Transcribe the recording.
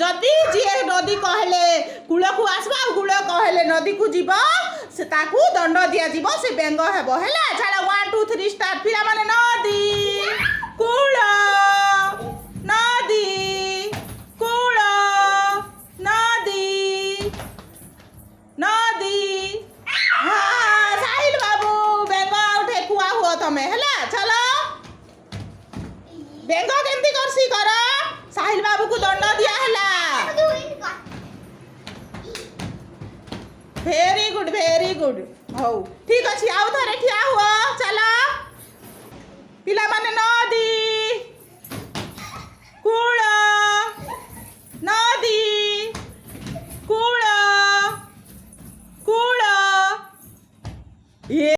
जदि जी नदी कहले कूल को आसवा कूल कहले नदी को जीव से ताकू दंड दिया जीव से बेंग हेबो हैला चलो 1 2 3 स्टार्ट पिला माने नदी कूल नदी कूल नदी नदी हाँ साहिल बाबू बेंग उठे कुआ हुआ तमें हैला चलो बेंग केमती करसी कर साहिल बाबू को दंड दिया हैला वेरी गुड हौ ठीक अच्छे आउ थे ठिया हुआ चला पिला माने नदी कूल नदी कूल कूल ये